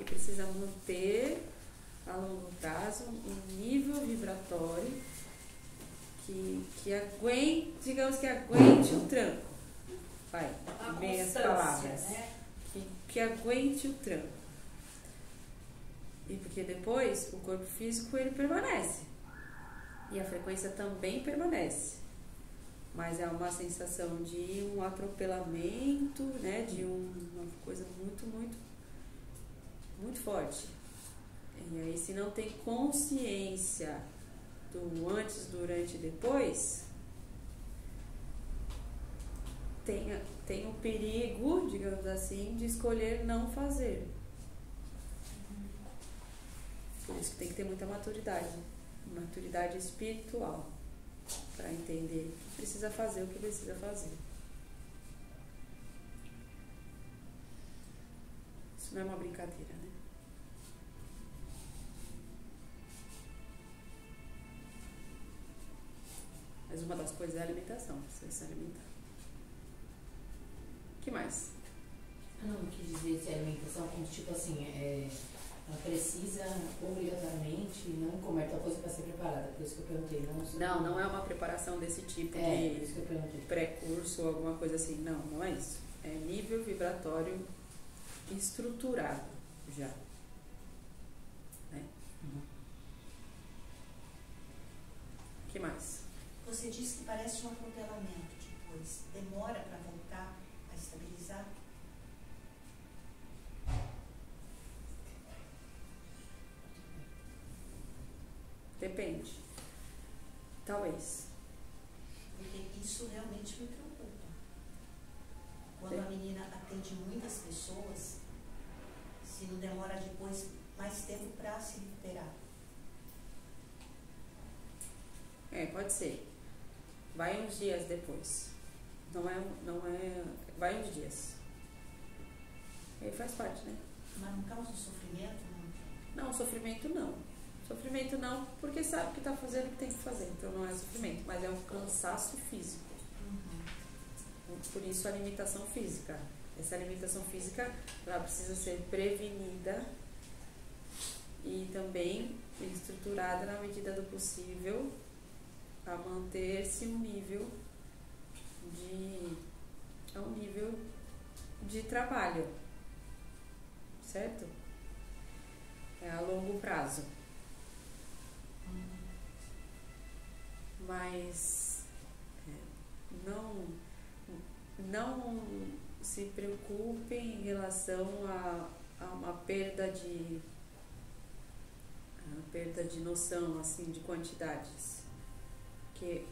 que precisa manter a longo prazo um nível vibratório que aguente, digamos que aguente o tranco. Vai, em meias palavras. Né? Que aguente o tranco. E porque depois o corpo físico ele permanece. E a frequência também permanece. Mas é uma sensação de um atropelamento, né? De uma coisa muito, muito, muito forte. E aí, se não tem consciência do antes, durante e depois, tem o perigo, digamos assim, de escolher não fazer. Por isso que tem que ter muita maturidade espiritual, para entender o que precisa fazer, o que precisa fazer. Isso não é uma brincadeira, né? Mas uma das coisas é a alimentação, você se alimentar. O que mais? Não, quis dizer se a alimentação, tipo assim, ela precisa obrigatoriamente não comer tal coisa para ser preparada. Por isso que eu perguntei. Não é uma preparação desse tipo de isso que eu perguntei. Pré-curso ou alguma coisa assim. Não é isso. É nível vibratório estruturado já. Né? O que mais? Você disse que parece um atropelamento depois. Demora para voltar a estabilizar? Depende. Talvez. Porque isso realmente me preocupa. Quando a menina atende muitas pessoas, se não demora depois mais tempo para se recuperar. Pode ser. Vai uns dias depois. Não é. Vai uns dias. Aí faz parte, né? Mas não causa sofrimento? Não, sofrimento não. Sofrimento não, porque sabe que está fazendo o que tem que fazer. Então não é sofrimento, mas é um cansaço físico. Por isso a limitação física. Essa limitação física, ela precisa ser prevenida e também estruturada na medida do possível a manter-se um nível de trabalho, certo? É a longo prazo. Mas não se preocupem em relação a uma perda de noção, assim, de quantidades. Porque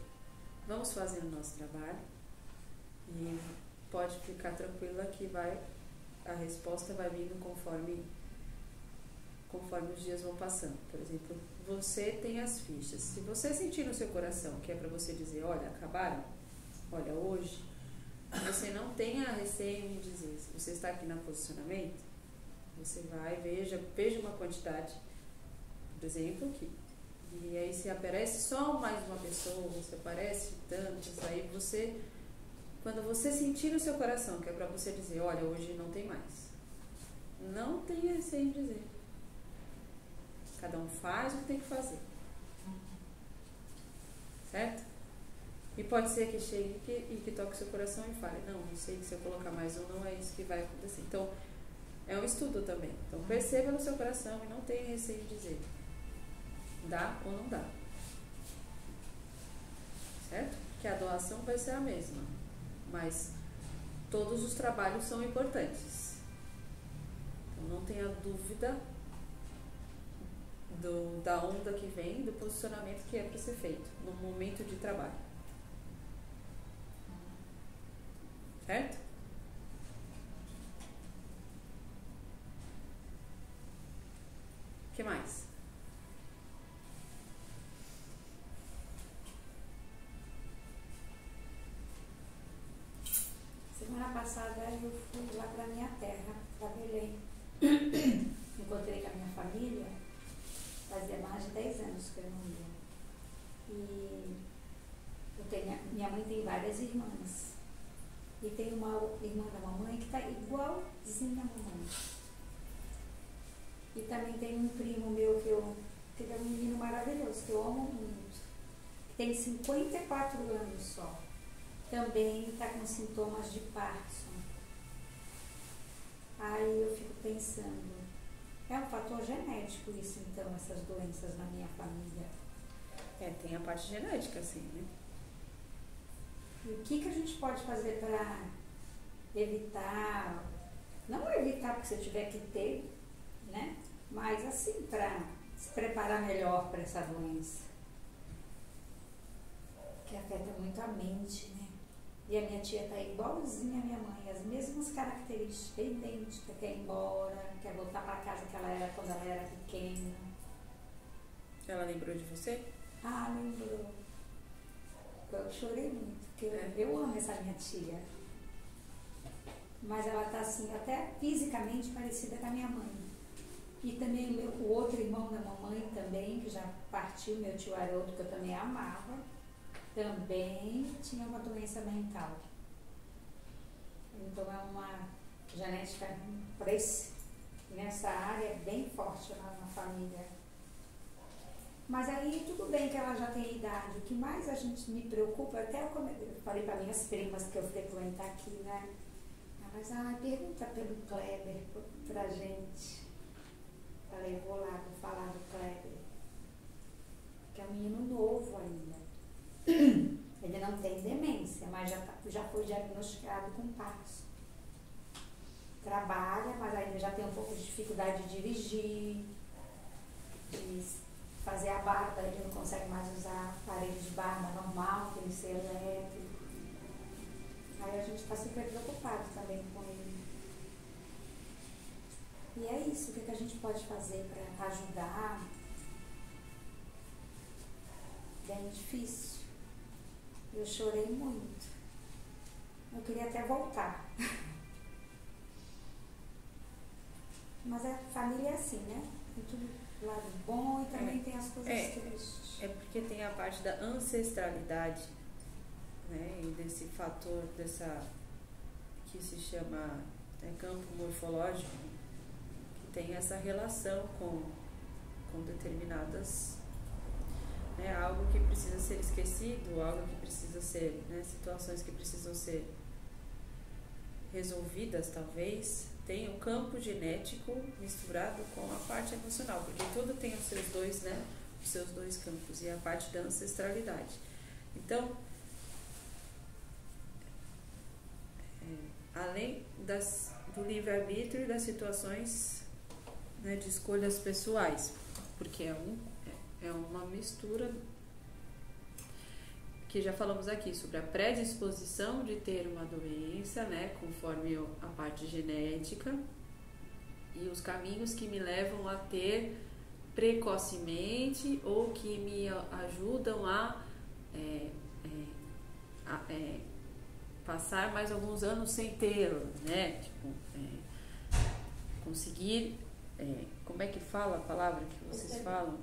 vamos fazer o nosso trabalho e pode ficar tranquila que a resposta vai vindo conforme os dias vão passando. Por exemplo, você tem as fichas. Se você sentir no seu coração que é para você dizer, olha, acabaram, olha, hoje, você não tenha receio em dizer. Se você está aqui no posicionamento, você vai, veja uma quantidade, por exemplo, aqui. E aí se aparece só mais uma pessoa, se aparece tantos, aí você, quando você sentir no seu coração que é para você dizer, olha, hoje não tem mais, não tenha receio em dizer. Cada um faz o que tem que fazer. Certo? E pode ser que chegue e que toque seu coração e fale, não sei que se eu colocar mais um, não é isso que vai acontecer. Então, é um estudo também. Então, perceba no seu coração e não tenha receio de dizer. Dá ou não dá. Certo? Que a doação vai ser a mesma. Mas todos os trabalhos são importantes. Então, não tenha dúvida da onda que vem, do posicionamento que é para ser feito no momento de trabalho. Certo? O que mais? Semana passada eu fui lá para minha terra, para Belém. Encontrei com a minha família. Fazia mais de 10 anos que eu não ia. E minha mãe tem várias irmãs. E tem uma irmã da mamãe que está igualzinha a mamãe. E também tem um primo meu que é um menino maravilhoso, que eu amo muito, que tem 54 anos só. Também está com sintomas de Parkinson. Aí eu fico pensando, é um fator genético isso então, essas doenças na minha família? Tem a parte genética, assim, né? E o que a gente pode fazer para evitar, não evitar porque você tiver que ter, né? Mas assim, para se preparar melhor para essa doença? Que afeta muito a mente, né? E a minha tia está igualzinha à minha mãe, as mesmas características, idênticas, quer ir embora, quer voltar para casa que ela era quando ela era pequena. Ela lembrou de você? Ah, lembrou. Eu chorei muito, porque eu amo essa minha tia. Mas ela está assim, até fisicamente parecida com a minha mãe. E também o outro irmão da mamãe também, que já partiu, meu tio Haroldo, que eu também amava, também tinha uma doença mental. Então é uma genética nessa área bem forte lá na família. Mas aí tudo bem que ela já tem idade. O que mais a gente me preocupa, até eu falei para minhas primas que eu frequento aqui, né? Elas, pergunta pelo Kleber pra gente. Falei, eu vou lá, vou falar do Kleber. Que é um menino novo ainda. Ele não tem demência, mas já foi diagnosticado com Parkinson. Trabalha, mas ainda já tem um pouco de dificuldade de dirigir, de fazer a barba, ele não consegue mais usar aparelho de barba normal, tem que ser elétrico. Aí a gente está super preocupado também com ele. E é isso, o que a gente pode fazer para ajudar? Bem difícil. Eu chorei muito. Eu queria até voltar. Mas a família é assim, né? Tem tudo lado bom e também tem as coisas tristes. É porque tem a parte da ancestralidade, né? E desse fator, que se chama campo morfológico, que tem essa relação com determinadas, né, algo que precisa ser esquecido, algo que precisa ser, né, situações que precisam ser resolvidas, talvez. Tem o campo genético misturado com a parte emocional, porque tudo tem os seus dois campos, e a parte da ancestralidade. Então, além do livre-arbítrio e das situações, né, de escolhas pessoais, porque é uma mistura que já falamos aqui sobre a predisposição de ter uma doença, né, conforme a parte genética, e os caminhos que me levam a ter precocemente ou que me ajudam a passar mais alguns anos sem tê-lo, né? Tipo, conseguir, como é que fala a palavra que vocês falam?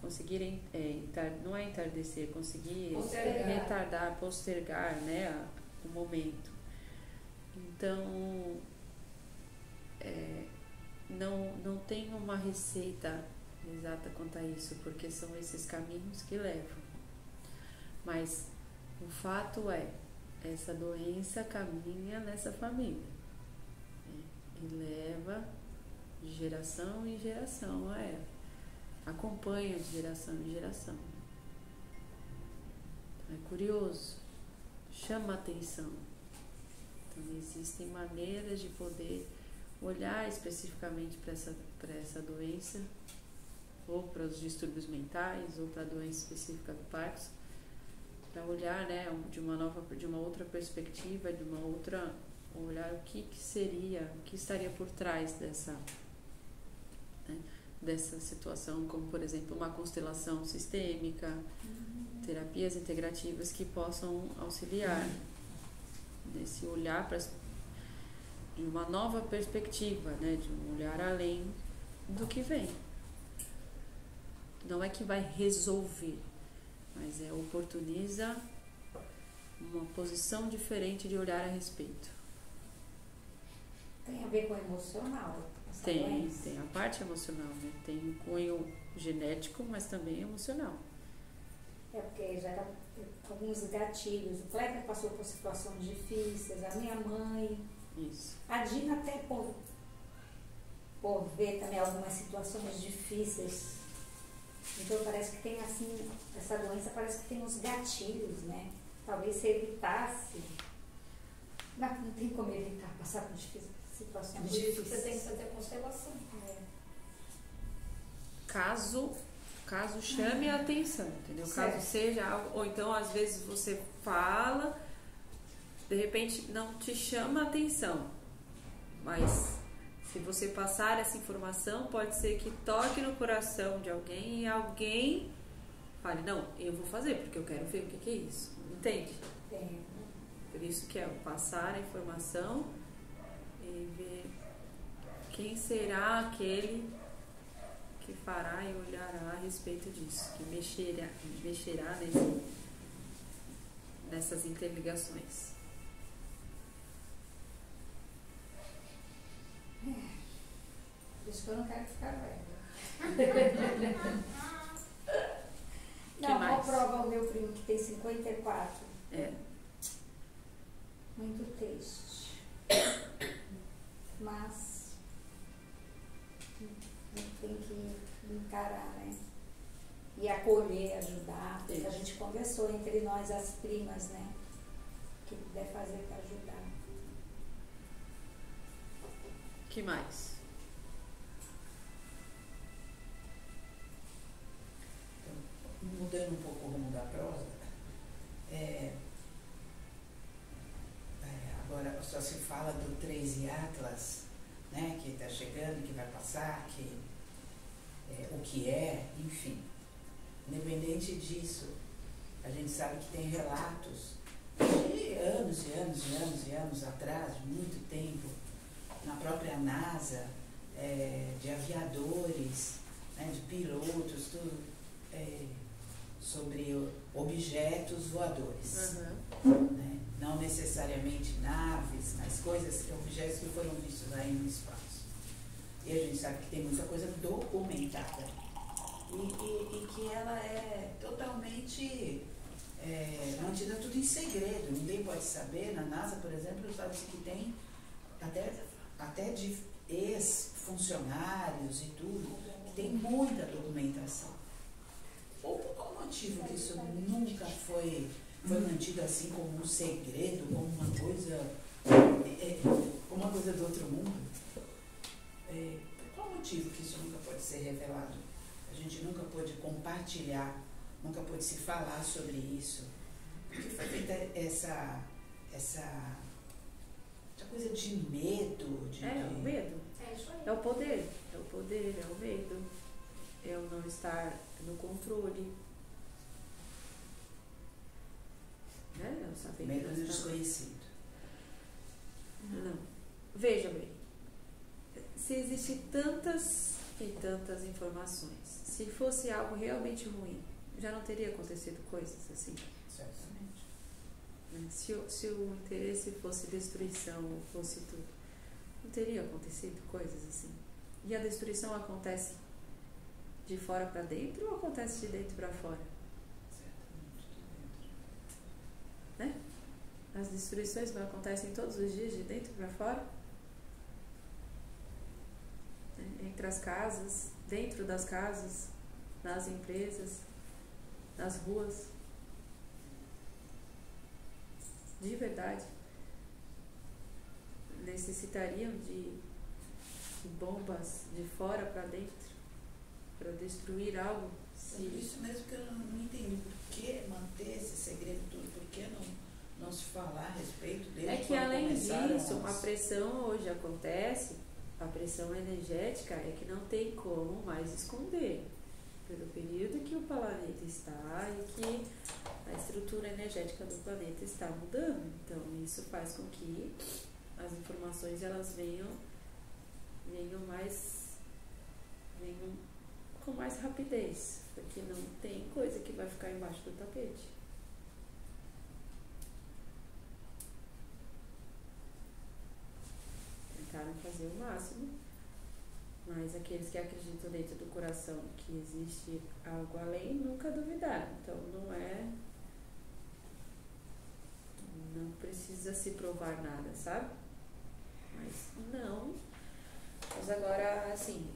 Conseguirem, não é entardecer, conseguir postergar, né, o momento. Então, não tem uma receita exata quanto a isso, porque são esses caminhos que levam. Mas o fato essa doença caminha nessa família, né, e leva de geração em geração a ela. Acompanha de geração em geração. Então, é curioso, chama atenção. Então, existem maneiras de poder olhar especificamente para essa doença, ou para os distúrbios mentais, ou para a doença específica do Parkinson, para olhar, né, de uma outra perspectiva, olhar o que seria, o que estaria por trás dessa situação, como por exemplo uma constelação sistêmica, terapias integrativas que possam auxiliar nesse olhar de uma nova perspectiva, né, de um olhar além do que vem. Não é que vai resolver, mas oportuniza uma posição diferente de olhar a respeito. Tem a ver com o emocional, essa Tem, doença? tem a parte emocional, né? Tem o cunho genético, mas também emocional. É porque já tá alguns gatilhos. O Kleber passou por situações difíceis, a minha mãe, Isso. a Dina até por ver também algumas situações difíceis. Então parece que tem assim, essa doença parece que tem uns gatilhos, né? Talvez se evitasse. Não tem como evitar passar por situações É por isso que difíceis. você tem que fazer a constelação. Caso chame a atenção, entendeu? Certo. Caso seja algo, ou então às vezes você fala, de repente não te chama a atenção, mas se você passar essa informação, pode ser que toque no coração de alguém e alguém fale, não, eu vou fazer, porque eu quero ver o que é isso, entende? Tem. Por isso que é o passar a informação e ver quem será aquele que fará e olhará a respeito disso, que mexerá nessas interligações. Por isso que eu não quero ficar velha. Não, mais? vou provar o meu primo que tem 54. É. Muito triste. Mas a gente tem que encarar, né? E acolher, ajudar. Porque a gente conversou entre nós, as primas, né? O que puder fazer para ajudar. Que mais? Mudando um pouco o rumo da prosa, agora só se fala do 13 Atlas, né, que está chegando, que vai passar, o que é, enfim. Independente disso, a gente sabe que tem relatos de anos e anos e anos e anos atrás, de muito tempo, na própria NASA, de aviadores, né, de pilotos, tudo, sobre objetos voadores. Né? Não necessariamente naves, mas objetos que foram vistos aí no espaço. E a gente sabe que tem muita coisa documentada. E que ela é totalmente mantida tudo em segredo. Ninguém pode saber. Na NASA, por exemplo, sabe-se que tem até de ex-funcionários e tudo, que tem muita documentação. Ou por qual motivo que isso nunca foi mantido assim como um segredo, como uma coisa do outro mundo? Por qual motivo que isso nunca pode ser revelado? A gente nunca pôde compartilhar, nunca pôde se falar sobre isso. Porque foi feita essa coisa de medo. O medo. É isso aí. É o poder, é o medo, é o não estar no controle. Né? Não saber Medo do que nós desconhecido. Não. Veja bem, se existem tantas e tantas informações, se fosse algo realmente ruim, já não teria acontecido coisas assim. Certamente. Né? Se o interesse fosse destruição, ou fosse tudo, não teria acontecido coisas assim. E a destruição acontece de fora para dentro ou acontece de dentro para fora? Certamente de dentro. Né? As destruições não acontecem todos os dias de dentro para fora? Né? Entre as casas, dentro das casas, nas empresas, nas ruas. De verdade. Necessitariam de bombas de fora para dentro para destruir algo? Por isso mesmo que eu não entendi por que manter esse segredo tudo, por que não se falar a respeito dele. É que além disso, a pressão hoje acontece, a pressão energética é que não tem como mais esconder, pelo período que o planeta está e que a estrutura energética do planeta está mudando. Então isso faz com que as informações elas venham com mais rapidez, porque não tem coisa que vai ficar embaixo do tapete. Tentaram fazer o máximo Mas aqueles que acreditam dentro do coração que existe algo além nunca duvidaram. Então não precisa se provar nada, sabe? Mas não. Mas agora, assim,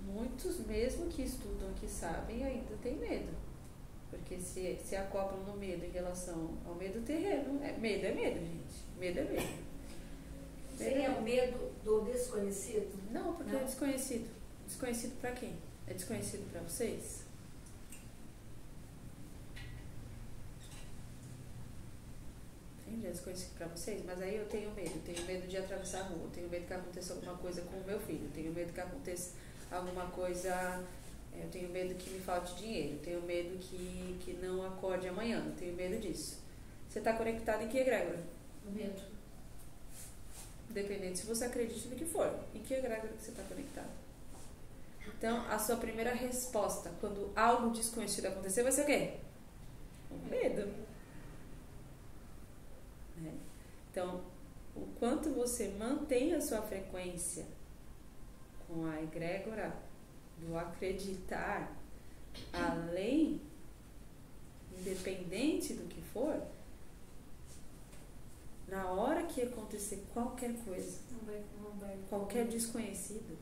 muitos mesmo que estudam, que sabem, ainda têm medo. Porque se acoplam no medo em relação ao medo terreno. Medo é medo, gente. Medo é medo. Seria o medo do desconhecido? Não, porque Não. é desconhecido. Desconhecido pra quem? É desconhecido pra vocês? Entendi, é desconhecido pra vocês, mas aí eu tenho medo de atravessar a rua, eu tenho medo que aconteça alguma coisa com o meu filho, eu tenho medo que aconteça alguma coisa, eu tenho medo que me falte dinheiro, eu tenho medo que não acorde amanhã, eu tenho medo disso. Você está conectado em que egrégora? O medo. Dependendo se você acredita no que for, em que egrégora que você está conectado. Então, a sua primeira resposta quando algo desconhecido acontecer vai ser o quê? O medo. Né? Então, o quanto você mantém a sua frequência com a egrégora do acreditar além, independente do que for, na hora que acontecer qualquer coisa, Não vai. qualquer desconhecido,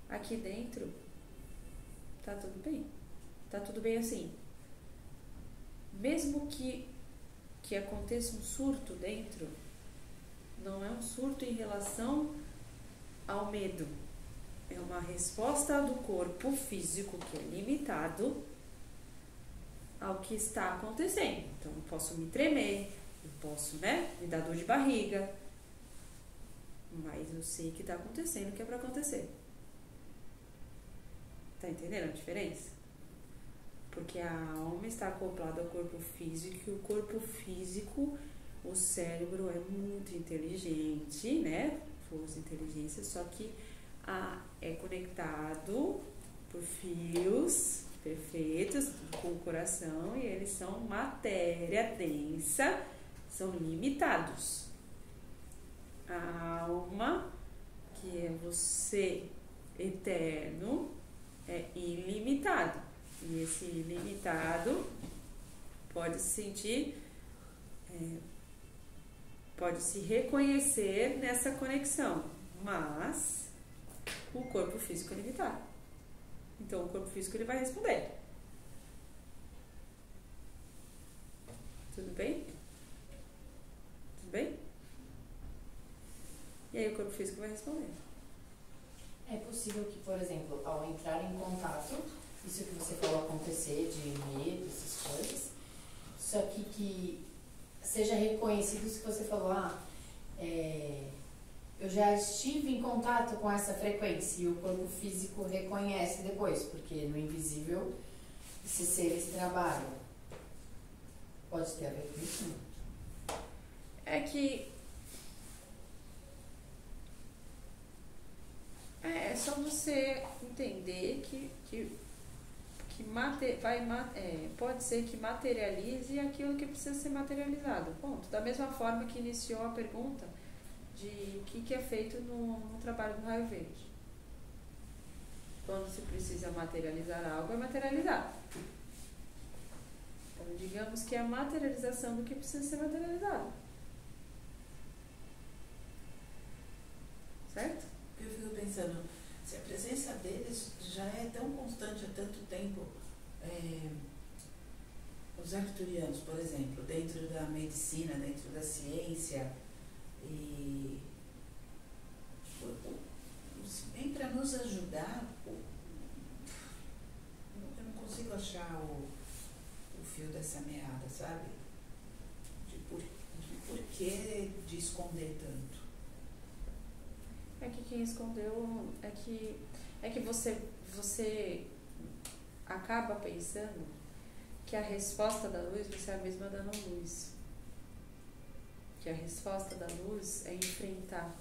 aqui dentro tá tudo bem. Tá tudo bem assim. Mesmo que aconteça um surto dentro, não é um surto em relação ao medo. É uma resposta do corpo físico que é limitado ao que está acontecendo. Então, eu posso me tremer, eu posso, me dar dor de barriga, mas eu sei que está acontecendo o que é para acontecer. Tá entendendo a diferença? Porque a alma está acoplada ao corpo físico e o corpo físico, o cérebro é muito inteligente, força de inteligência, só que é conectado por fios perfeitos com o coração e eles são matéria densa, são limitados. A alma, que é você eterno, é ilimitado. E esse ilimitado pode se sentir, pode se reconhecer nessa conexão, mas o corpo físico é limitado. Então o corpo físico ele vai responder. Tudo bem? Tudo bem? E aí o corpo físico vai responder. É possível que, por exemplo, ao entrar em contato, isso que você falou acontecer, de medo, essas coisas, só que seja reconhecido se você falou, eu já estive em contato com essa frequência e o corpo físico reconhece depois, porque no invisível esses seres trabalham. Pode ter a ver com isso? É que é só você entender pode ser que materialize aquilo que precisa ser materializado. Ponto. Da mesma forma que iniciou a pergunta de o que é feito no trabalho do raio verde. Quando se precisa materializar algo, é materializar. Então, digamos que é a materialização do que precisa ser materializado. Certo? Eu fico pensando, se a presença deles já é tão constante há tanto tempo, os arcturianos, por exemplo, dentro da medicina, dentro da ciência, e se bem para nos ajudar, eu não consigo achar o fio dessa meada, sabe? De por que de esconder tanto. É que quem escondeu é que você acaba pensando que a resposta da luz vai ser a mesma da não-luz. Que a resposta da luz é enfrentar.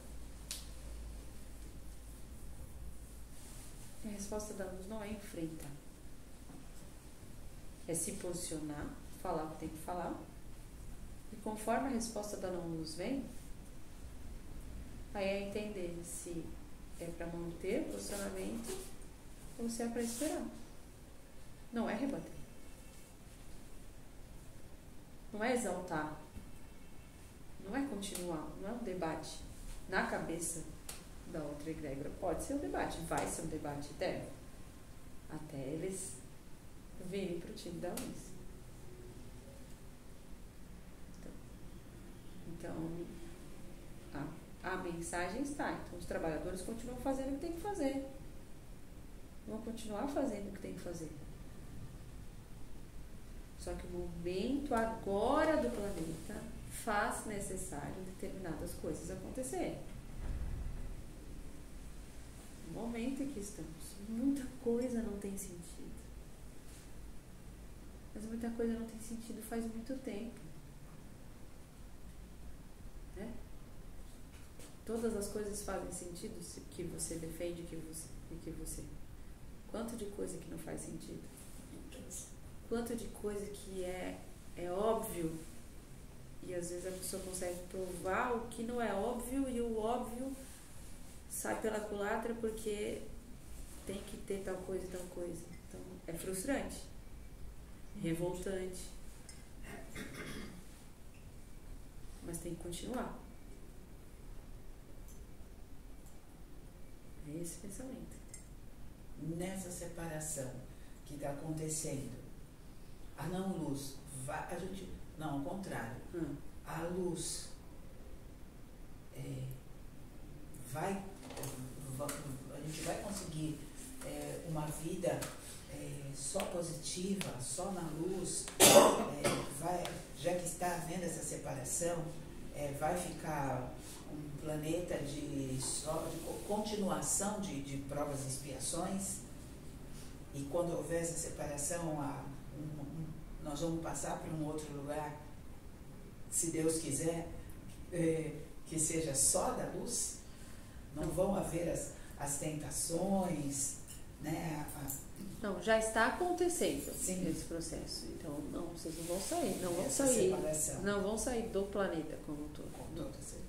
E a resposta da luz não é enfrentar. É se posicionar, falar o que tem que falar. E conforme a resposta da não-luz vem, Aí é entender se é para manter o posicionamento ou se é para esperar. Não é rebater. Não é exaltar. Não é continuar. Não é um debate. Na cabeça da outra egrégora pode ser um debate. Vai ser um debate eterno. Até eles virem para o time da luz. Então, a mensagem está. Então, os trabalhadores continuam fazendo o que tem que fazer. Vão continuar fazendo o que tem que fazer. Só que o momento agora do planeta faz necessário determinadas coisas acontecerem. No momento em que estamos, muita coisa não tem sentido. Mas muita coisa não tem sentido faz muito tempo. Né? Todas as coisas fazem sentido que você defende, que você... Quanto de coisa que não faz sentido? Quanto de coisa que é óbvio e às vezes a pessoa consegue provar o que não é óbvio e o óbvio sai pela culatra porque tem que ter tal coisa e tal coisa. Então é frustrante, revoltante, mas tem que continuar. É esse pensamento. Nessa separação que está acontecendo, a não luz vai, a gente, não, ao contrário, a luz a gente vai conseguir uma vida só positiva, só na luz, já que está havendo essa separação, vai ficar um planeta de continuação de provas e expiações, e quando houver essa separação, nós vamos passar para um outro lugar, se Deus quiser, que seja só da luz, não vão haver as tentações, né? Não, já está acontecendo. Sim. Esse processo. Então, não, vocês não vão sair, não vão Essa sair, separação. não vão sair do planeta como um todo. Com toda certeza.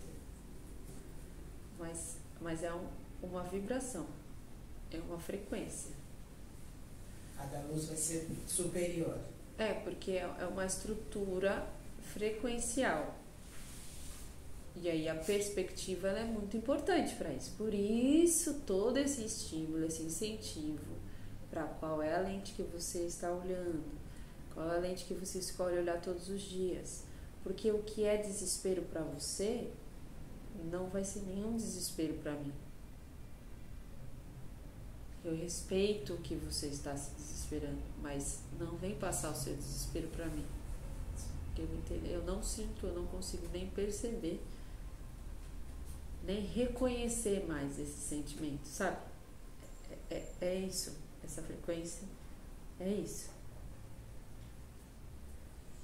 Mas é uma vibração, é uma frequência. A da luz vai ser superior. Porque é uma estrutura frequencial. E aí a perspectiva ela é muito importante para isso. Por isso todo esse estímulo, esse incentivo para qual é a lente que você está olhando, qual é a lente que você escolhe olhar todos os dias. Porque o que é desespero para você não vai ser nenhum desespero para mim. Eu respeito o que você está se desesperando, mas não vem passar o seu desespero para mim. Eu não sinto, eu não consigo nem perceber, nem reconhecer mais esse sentimento, sabe? É isso, essa frequência é isso.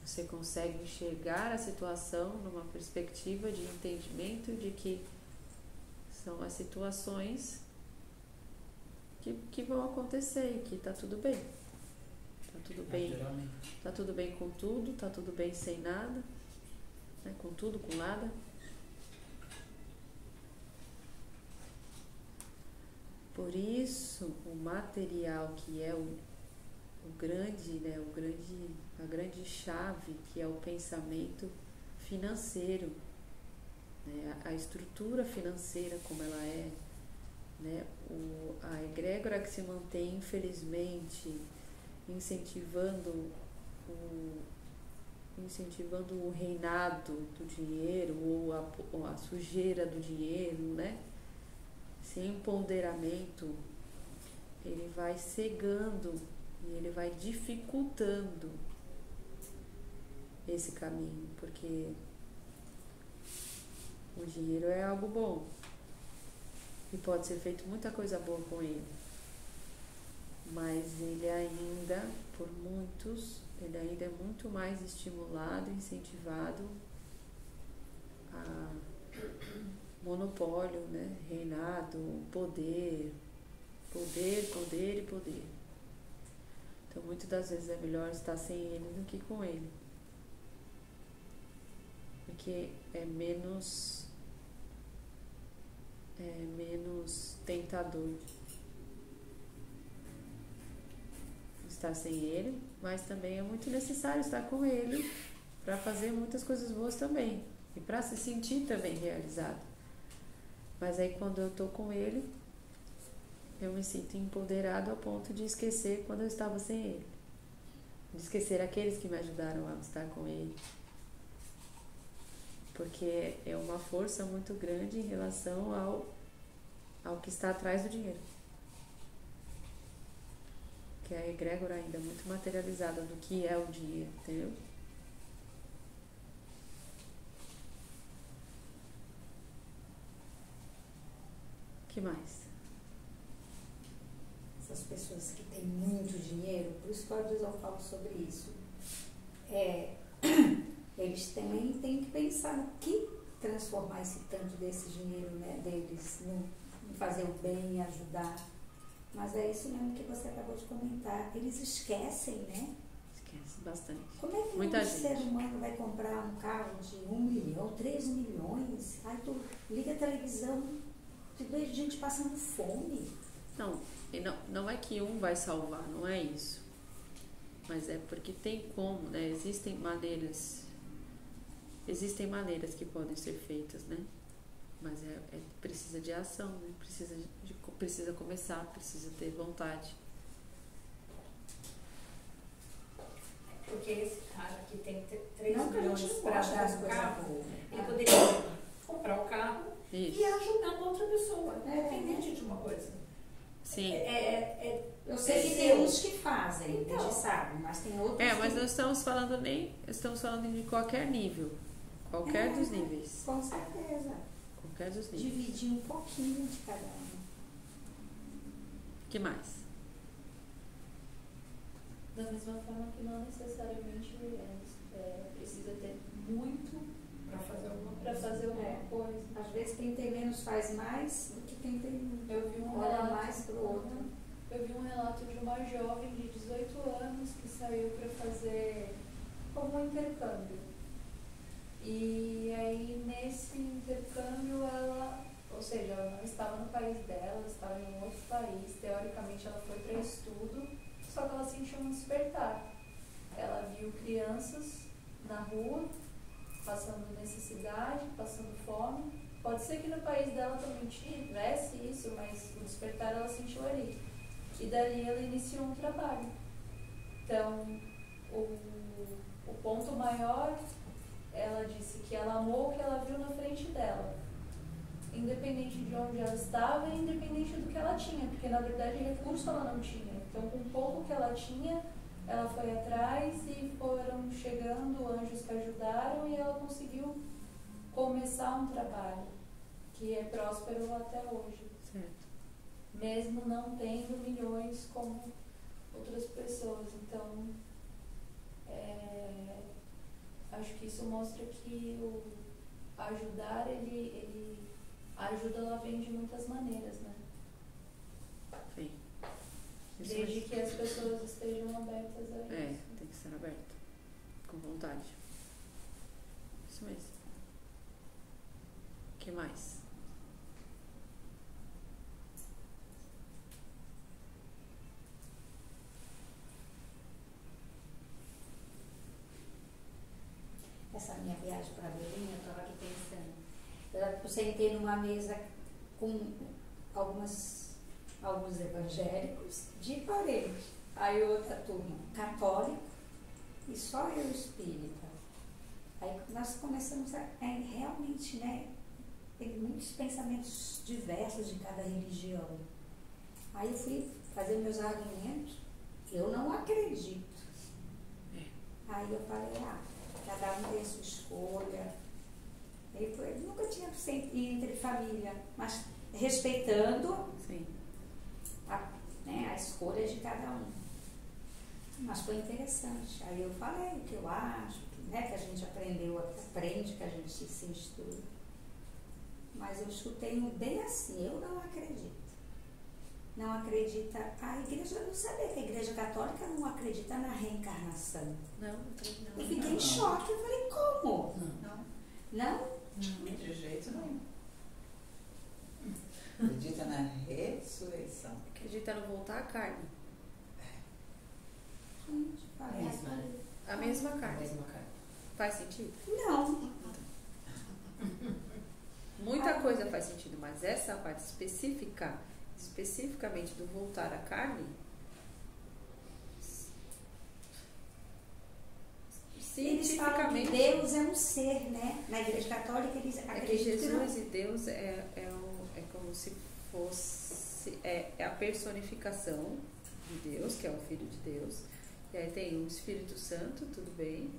Você consegue enxergar a situação numa perspectiva de entendimento de que são as situações que vão acontecer e que tá tudo bem. Tá tudo bem. Tá tudo bem com tudo, tá tudo bem sem nada, né? Com tudo, com nada. Por isso, o material que é a grande chave, que é o pensamento financeiro, né? A estrutura financeira como ela é, né? A egrégora que se mantém, infelizmente, incentivando o reinado do dinheiro ou a sujeira do dinheiro, né? Esse empoderamento, ele vai cegando e ele vai dificultando esse caminho, porque o dinheiro é algo bom e pode ser feito muita coisa boa com ele, mas ele ainda, por muitos, ele ainda é muito mais estimulado, incentivado a monopólio, né? Reinado, poder e poder. Então, muitas das vezes é melhor estar sem ele do que com ele, porque é menos menos tentador estar sem ele, mas também é muito necessário estar com ele para fazer muitas coisas boas também e para se sentir também realizado. Mas aí quando eu tô com ele, eu me sinto empoderado ao ponto de esquecer quando eu estava sem ele, de esquecer aqueles que me ajudaram a estar com ele, porque é uma força muito grande em relação ao que está atrás do dinheiro, que é a egrégora ainda muito materializada do que é o dinheiro, entendeu? O que mais? Essas pessoas que têm muito dinheiro, por isso que às vezes eu falo sobre isso, eles também têm que pensar no que transformar esse tanto desse dinheiro, né, deles em fazer o bem e ajudar. Mas é isso mesmo que você acabou de comentar. Eles esquecem, né? Esquece bastante. Como é que Muita um gente. ser humano vai comprar um carro de 1 milhão, 3 milhões? Aí tu liga a televisão, tu vê gente passando fome. Não é que um vai salvar, não é isso. Mas é porque tem como, né? Existem maneiras que podem ser feitas, né? Mas precisa de ação, né? Precisa começar, precisa ter vontade. Porque esse cara que tem 3 Não que a milhões gente para goste das dar um coisas carro, boas, ele né? poderia comprar o carro Isso. e ajudar uma outra pessoa, independente de uma coisa. Sim. Eu sei que tem uns que fazem, Então. a gente sabe, mas tem outros Mas que... não estamos falando de qualquer nível. Qualquer dos níveis. Com certeza. Qualquer dos níveis. Dividir um pouquinho de cada um. O que mais? Da mesma forma que não necessariamente precisa ter muito Para fazer alguma para fazer alguma coisa. Às vezes quem tem menos faz mais do que quem tem muito. Eu vi um Olha relato, mais pro outro. Eu vi um relato de uma jovem de 18 anos que saiu para fazer como um intercâmbio. E aí nesse intercâmbio ela não estava no país dela, ela estava em um outro país. Teoricamente ela foi para estudo, só que ela sentiu um despertar. Ela viu crianças na rua, passando necessidade, passando fome. Pode ser que no país dela também tivesse isso, mas o despertar ela sentiu ali. E dali ela iniciou um trabalho. Então, o ponto maior, ela disse que ela amou o que ela viu na frente dela. Independente de onde ela estava e independente do que ela tinha, porque na verdade recurso ela não tinha. Então, com o pouco que ela tinha, ela foi atrás e foram chegando anjos que ajudaram e ela conseguiu começar um trabalho que é próspero até hoje. Certo. Mesmo não tendo milhões como outras pessoas. Então, acho que isso mostra que o ajudar, a ajuda ela vem de muitas maneiras, né? Sim. Isso Desde mesmo. que as pessoas estejam abertas a isso. Tem que estar aberto. Com vontade. Isso mesmo. O que mais? Essa minha viagem para Belém, eu estava aqui pensando. Eu sentei numa mesa com alguns evangélicos de parede. Aí outra turma católica e só eu espírita. Aí nós começamos a realmente, né? Tem muitos pensamentos diversos de cada religião. Aí eu fui fazer meus argumentos. Eu não acredito. Aí eu falei, cada um tem sua escolha. Eu nunca tinha entre família, mas respeitando Sim. a escolha de cada um. Mas foi interessante. Aí eu falei o que eu acho, que a gente aprende, que a gente se instrui. Mas eu escutei bem assim, eu não acredito. Não acredita. A igreja, eu não sabia que a igreja católica não acredita na reencarnação. Não. Eu fiquei em choque, eu falei, como? Não. Não? De jeito nenhum. Acredita na ressurreição. Acredita no voltar à carne. Gente, parece. A mesma A carne. mesma carne. Faz sentido? Não. Muita coisa faz sentido, mas essa parte especificamente do voltar à carne, Eles falam que cientificamente, Deus é um ser, né? Na Igreja Católica eles é que acreditam que não. Jesus e Deus é como se fosse a personificação de Deus, que é o Filho de Deus. E aí tem o Espírito Santo, tudo bem,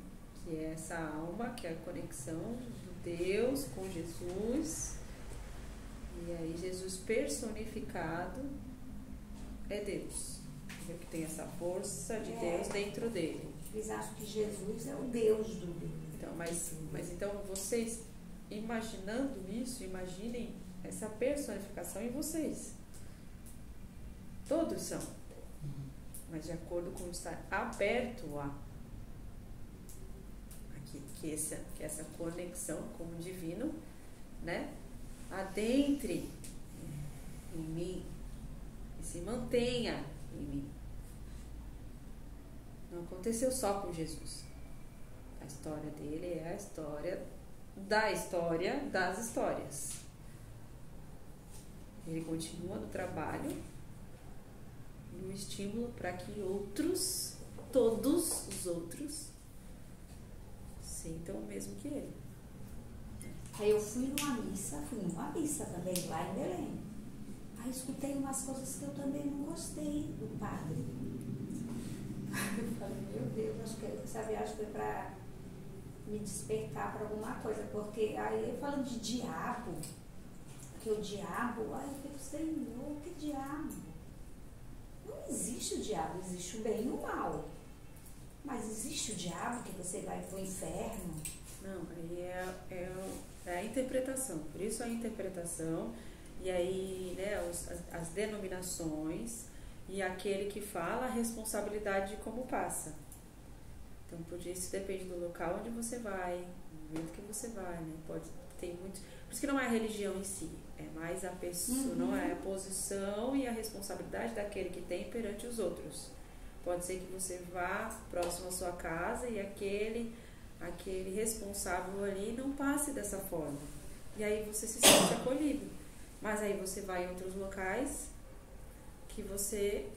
que é essa alma, que é a conexão do Deus com Jesus. E aí Jesus personificado é Deus, entendeu? Que tem essa força de Deus dentro dele. Eles acham que Jesus é o Deus do mundo. Então, mas então vocês, imaginando isso, imaginem essa personificação em vocês. Todos são, mas de acordo com estar aberto a que essa conexão com o divino, né, adentre em mim e se mantenha em mim. Não aconteceu só com Jesus. A história dele é a história das histórias. Ele continua no trabalho, no estímulo para que todos os outros, sintam o mesmo que ele. Aí eu fui numa missa também, lá em Belém. Aí escutei umas coisas que eu também não gostei do padre. Eu falei, meu Deus, acho que essa viagem foi para me despertar para alguma coisa, porque aí eu falando de diabo, que o diabo, aí eu falei, Senhor, que diabo? Não existe o diabo, existe o bem e o mal. Mas existe o diabo que você vai pro inferno? Não, aí é a interpretação. Por isso a interpretação, e aí, né, as denominações, e aquele que fala a responsabilidade de como passa. Então, por isso depende do local onde você vai, do momento que você vai, né? Tem muito. Por isso que não é a religião em si, é mais a pessoa, não é a posição e a responsabilidade daquele que tem perante os outros. Pode ser que você vá próximo à sua casa e aquele responsável ali não passe dessa forma. E aí você se sente acolhido. Mas aí você vai em outros locais que você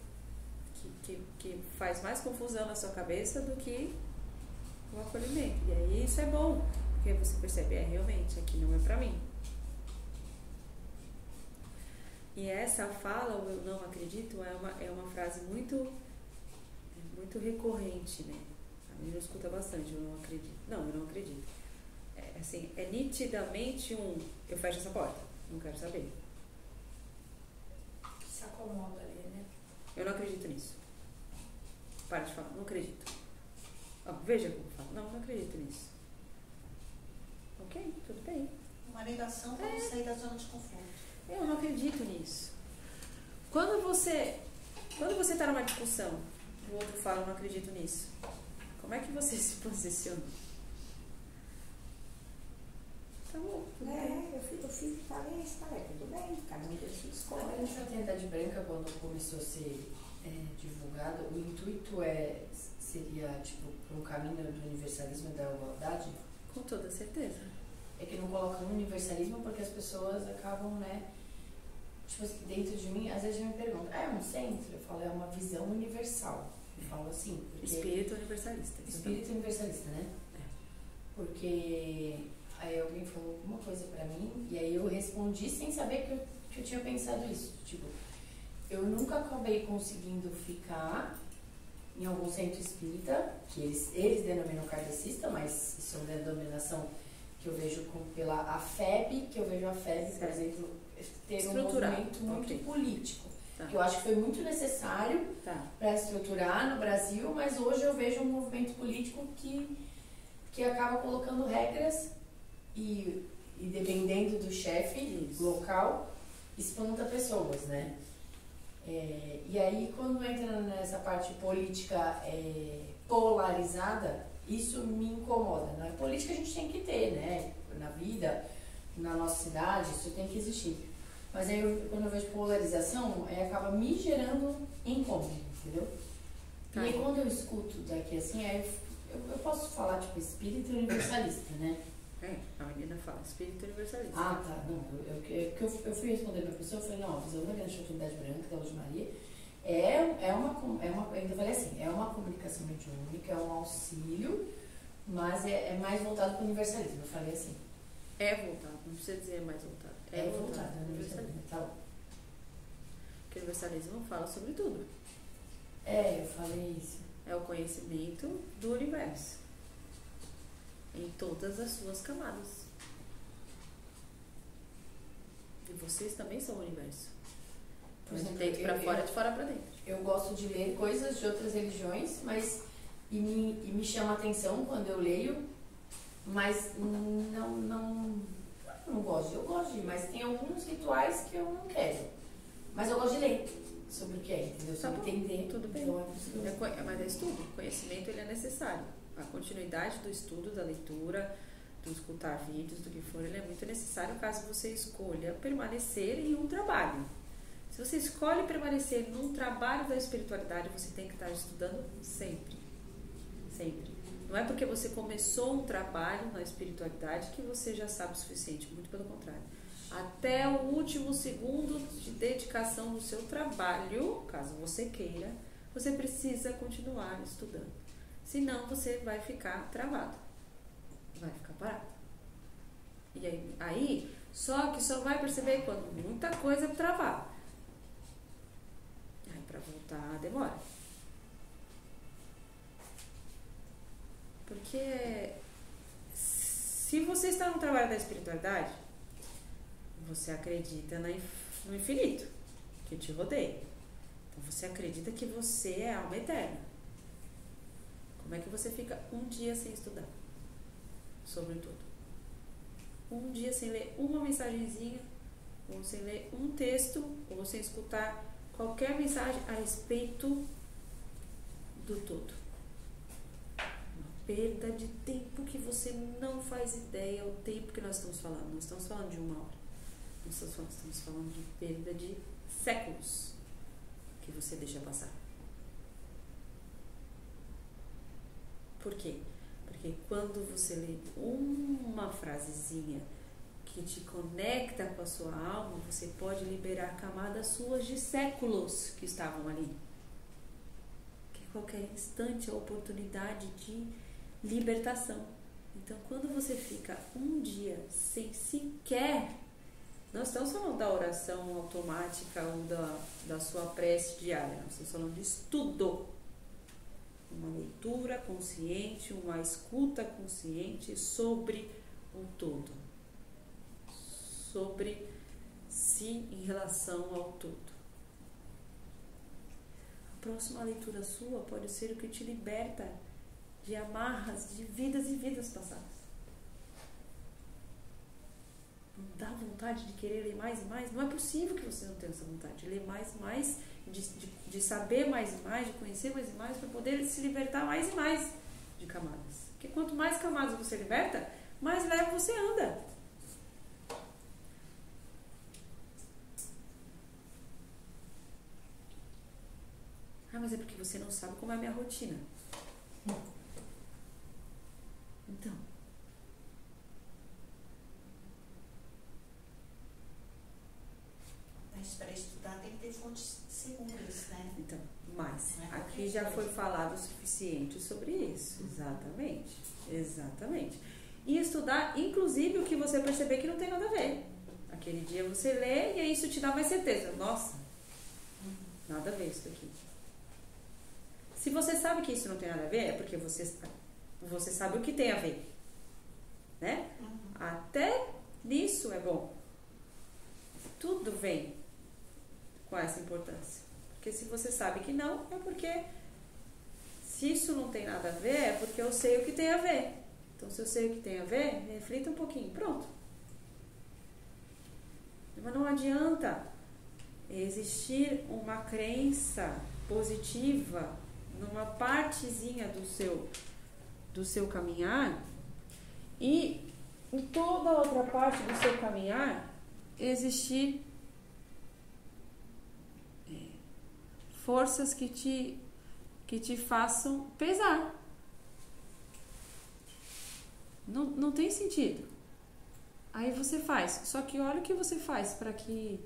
que faz mais confusão na sua cabeça do que o acolhimento. E aí isso é bom, porque você percebe, realmente, aqui não é pra mim. E essa fala, o eu não acredito, é uma frase muito recorrente, né? A menina escuta bastante, eu não acredito. Não, eu não acredito. Assim, é nitidamente eu fecho essa porta, não quero saber. Se acomoda ali, né? Eu não acredito nisso. Para de falar, não acredito. Veja como eu falo, não acredito nisso. Ok, tudo bem. Uma negação para sair da zona de conforto. Eu não acredito nisso. Quando você está numa discussão, o outro fala, eu não acredito nisso. Como é que você se posiciona? Tá bom, tudo bem. Eu falei, tudo bem, cada um tem sua A escolha. Igreja Fraternidade Branca, quando começou a ser divulgada, o intuito seria, tipo, para um caminho do universalismo e da igualdade? Com toda certeza. É que não colocam universalismo porque as pessoas acabam, né? Tipo assim, dentro de mim, às vezes me perguntam, é um centro? Eu falo, é uma visão universal. Eu falo assim, porque... Espírito universalista. Espírito universalista, né? Porque aí alguém falou alguma coisa pra mim e aí eu respondi sem saber que eu tinha pensado isso. Tipo, eu nunca acabei conseguindo ficar em algum centro espírita, que eles denominam kardecista, mas isso é uma denominação que eu vejo pela AFEB, que eu vejo a FEB, por exemplo, ter um movimento muito político. Tá. Que eu acho que foi muito necessário para estruturar no Brasil, mas hoje eu vejo um movimento político que acaba colocando regras e dependendo do chefe local, espanta pessoas, né? E aí, quando entra nessa parte política polarizada, isso me incomoda. Na política a gente tem que ter, né? Na vida, na nossa cidade, isso tem que existir. Mas aí, quando eu vejo polarização, aí acaba me gerando incômodo, entendeu? Tá. E aí, quando eu escuto daqui assim, aí eu posso falar, tipo, espírita universalista, né? A menina fala espírito universalista. Ah, tá. Não, eu fui responder pra pessoa, eu falei, não, a visão da grande oportunidade branca, da Luz Maria, eu ainda falei assim, é uma comunicação mediúnica, é um auxílio, mas é mais voltado para o universalismo, eu falei assim. É voltado, não precisa dizer mais voltado. É voltado, é universalismo, tá bom. Porque o universalismo fala sobre tudo. Eu falei isso. É o conhecimento do universo. Em todas as suas camadas. E vocês também são o universo. Por exemplo, de dentro para fora, de fora para dentro. Eu gosto de ler coisas de outras religiões, mas e me chama a atenção quando eu leio, mas não gosto. Eu gosto de, mas tem alguns rituais que eu não quero. Mas eu gosto de ler sobre o que é, entendeu? Tá Sobre entender. tudo bem. Então é possível. Mas é estudo. O conhecimento ele é necessário. A continuidade do estudo, da leitura, do escutar vídeos, do que for, ele é muito necessário caso você escolha permanecer em um trabalho. Se você escolhe permanecer num trabalho da espiritualidade, você tem que estar estudando sempre. Sempre. Não é porque você começou um trabalho na espiritualidade que você já sabe o suficiente, muito pelo contrário. Até o último segundo de dedicação no seu trabalho, caso você queira, você precisa continuar estudando. Senão você vai ficar travado, vai ficar parado. E aí só vai perceber quando muita coisa travar. Aí para voltar demora. Porque se você está no trabalho da espiritualidade, você acredita no infinito que te rodeia. Então você acredita que você é alma eterna. Como é que você fica um dia sem estudar sobre tudo? Um dia sem ler uma mensagenzinha, ou sem ler um texto, ou sem escutar qualquer mensagem a respeito do todo. Perda de tempo que você não faz ideia o tempo que nós estamos falando. Nós estamos falando de 1 hora. Nós estamos falando de perda de séculos que você deixa passar. Por quê? Porque quando você lê uma frasezinha que te conecta com a sua alma, você pode liberar camadas suas de séculos que estavam ali. Que a qualquer instante é a oportunidade de libertação. Então, quando você fica um dia sem sequer... Nós estamos falando da oração automática ou da sua prece diária. Nós estamos falando de estudo. Uma leitura consciente, uma escuta consciente sobre o todo. Sobre si em relação ao todo. A próxima leitura sua pode ser o que te liberta de amarras de vidas e vidas passadas. Não dá vontade de querer ler mais e mais? Não é possível que você não tenha essa vontade de ler mais e mais, de saber mais e mais, de conhecer mais e mais, para poder se libertar mais e mais de camadas. Porque quanto mais camadas você liberta, mais leve você anda. Ah, mas é porque você não sabe como é a minha rotina. Então, mas para estudar tem que ter fontes seguras, né? então, mas Não é aqui qualquer já coisa. foi falado o suficiente sobre isso. Exatamente. Exatamente. E estudar, inclusive, o que você perceber que não tem nada a ver. Aquele dia você lê e aí isso te dá mais certeza. Nossa, nada a ver isso daqui. Se você sabe que isso não tem nada a ver, é porque você sabe o que tem a ver. Né? Até nisso é bom. Tudo vem com essa importância. Porque se você sabe que não, é porque se isso não tem nada a ver, é porque eu sei o que tem a ver. Então, se eu sei o que tem a ver, reflita um pouquinho. Pronto. Mas não adianta existir uma crença positiva numa partezinha do seu caminhar e em toda a outra parte do seu caminhar existir forças que te façam pesar. Não tem sentido. Aí você faz. Só que olha o que você faz para que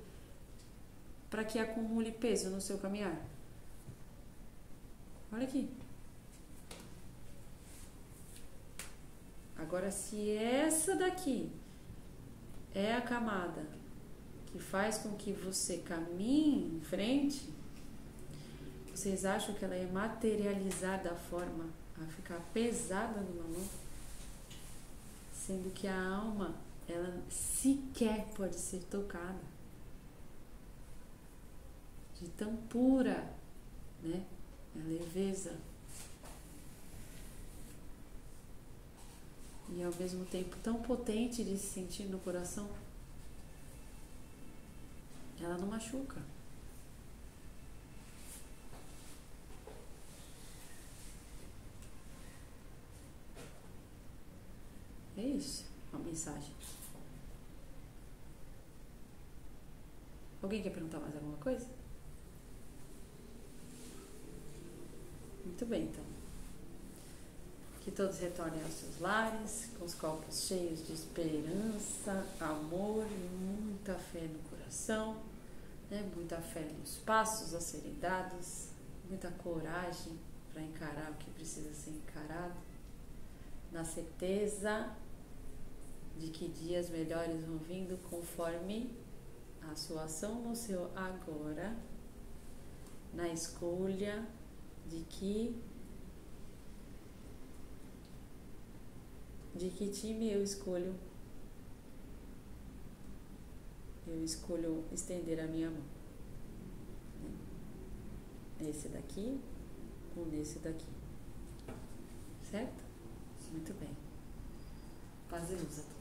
acumule peso no seu caminhar. Olha aqui. Agora, se essa daqui é a camada que faz com que você caminhe em frente, vocês acham que ela é materializar da forma a ficar pesada numa mão? Sendo que a alma, ela sequer pode ser tocada. De tão pura, né? A leveza. E ao mesmo tempo tão potente de se sentir no coração. Ela não machuca. É isso, a mensagem. Alguém quer perguntar mais alguma coisa? Muito bem, então. Que todos retornem aos seus lares, com os copos cheios de esperança, amor e muita fé no coração, né? Muita fé nos passos a serem dados, muita coragem para encarar o que precisa ser encarado, na certeza de que dias melhores vão vindo conforme a sua ação no seu agora, na escolha de que time eu escolho. Eu escolho estender a minha mão. Esse daqui ou nesse daqui. Certo? Muito bem. Paz e luz a todos.